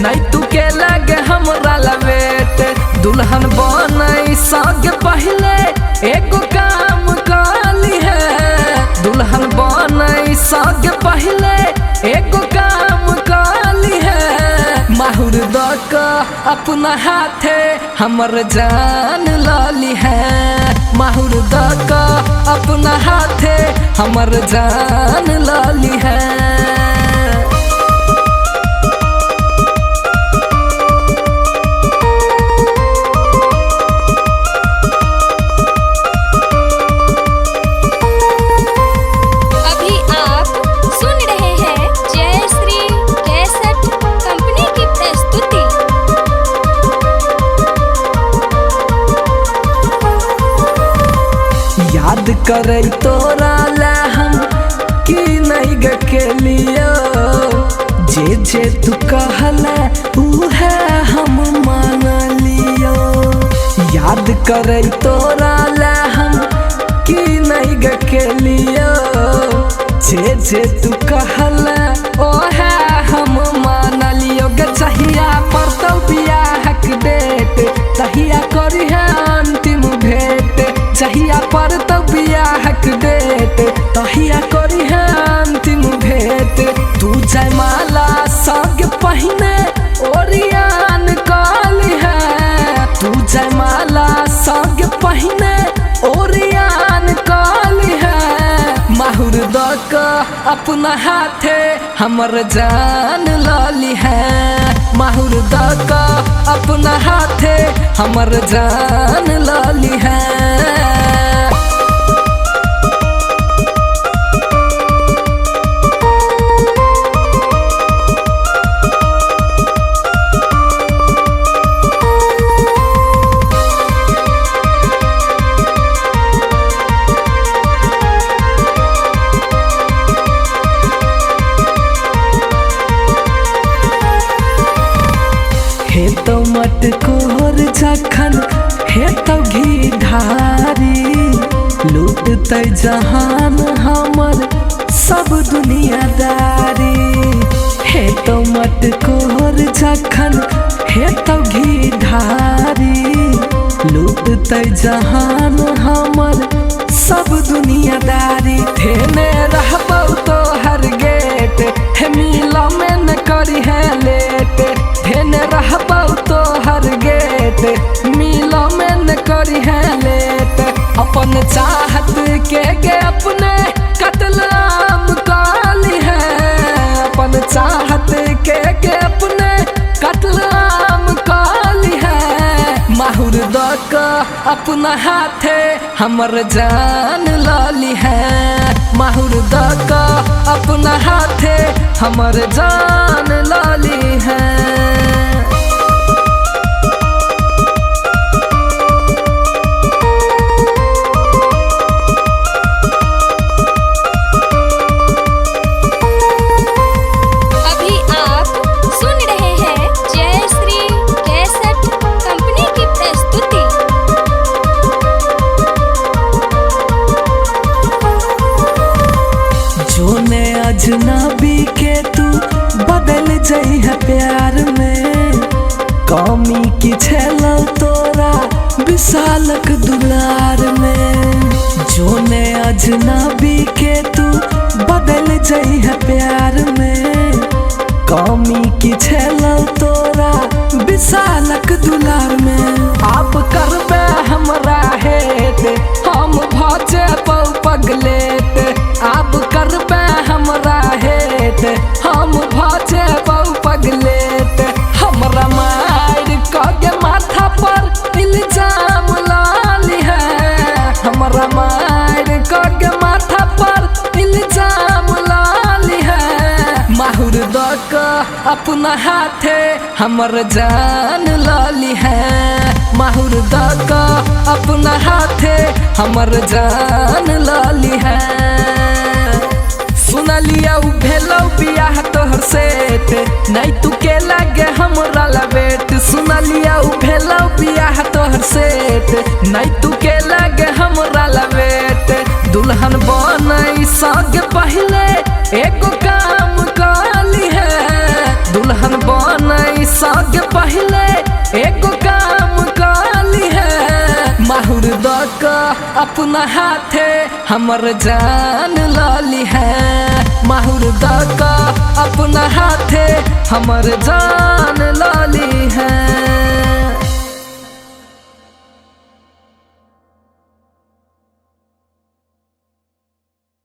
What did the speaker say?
नहीं तू के लगे हमरा लवेट। दुल्हन बनई सग पहले एगो काम काली है। दुल्हन बनई सग पहले एगो काम काली है। माहुर दक अपना हाथे हमर जान लाली है। माहुर दक अपना हाथे हमर जान लाली है। याद करे तोरा ला हम कि नहीं के लियो। जे जे तू कहला उहे हम मान लियो। याद करे तोरा ला हम कि नहीं के लियो। जे जे तू कहला ओहे हम मान लियो। गे चाहिया पर तो बियाह के डेट तहिया करी है अंतिम भेंट। चाहिया पर तो बियाह के डेट तहिया करी है अंतिम भेंट। तू जयमाला सग पहिने ओरियान काली है। तू जयमाला सग पहिने ओरियान काली है। माहुर दक अपना हाथे हमर जान लाली है। माहुर दक अपना हाथे हमर जान लाली है। हे तो मटकोर जखन हे तो घी ढारी। लूटते जहान हमर सब दुनियादारी। हे तो मटकोर जखन हे तो घी ढारी। लूटते जहान हमर सब दुनियादारी। धेने रहबो तो हर गेट हे मिला में न करी है लेट। धेने रहबो तो हर गेट मिला में न करी है लेट। अपन चाहत के अपने कत्ल आम काली है। अपन चाहत के अपने कत्ल आम काली है। माहुर दक अपना हाथे हमर जान लाली है। माहुर दक अपना हाथे हमर जान लाली है। अजनबी के तू बदल जाइ है प्यार में। कमी की छेलो तोरा विशालक दुलार में। जोने अजनबी के तू बदल जाइ है प्यार में। कमी की छेलो तोरा विशालक दुलार में। आप करबे हमरा हेत हम भजे पगलेत। आप करबे हमरा हेत हम भजे पगलेत। हमरा मार कगे माथा पर इल्जाम लाली है। हमरा मार कगे माथा पर इल्जाम लाली है। माहुर दक अपना हाथे हमर जान लाली है। माहुर दक अपना हाथे हमर जान लाली है। सुनलिया भेलो बियाह तोहर सेट नहीं तू के लगे हमरा लवेट। सुनलिया भेलो बियाह तोहर सेट नहीं तू के लगे हमरा लवेट। दुल्हन बनई सग पहले एगो काम काली है। दुल्हन बनई पहले एगो काम काली है, माहुर दका अपना हाथे हमर जान लाली है, माहुर दका अपना हाथे हमर जान लाली है।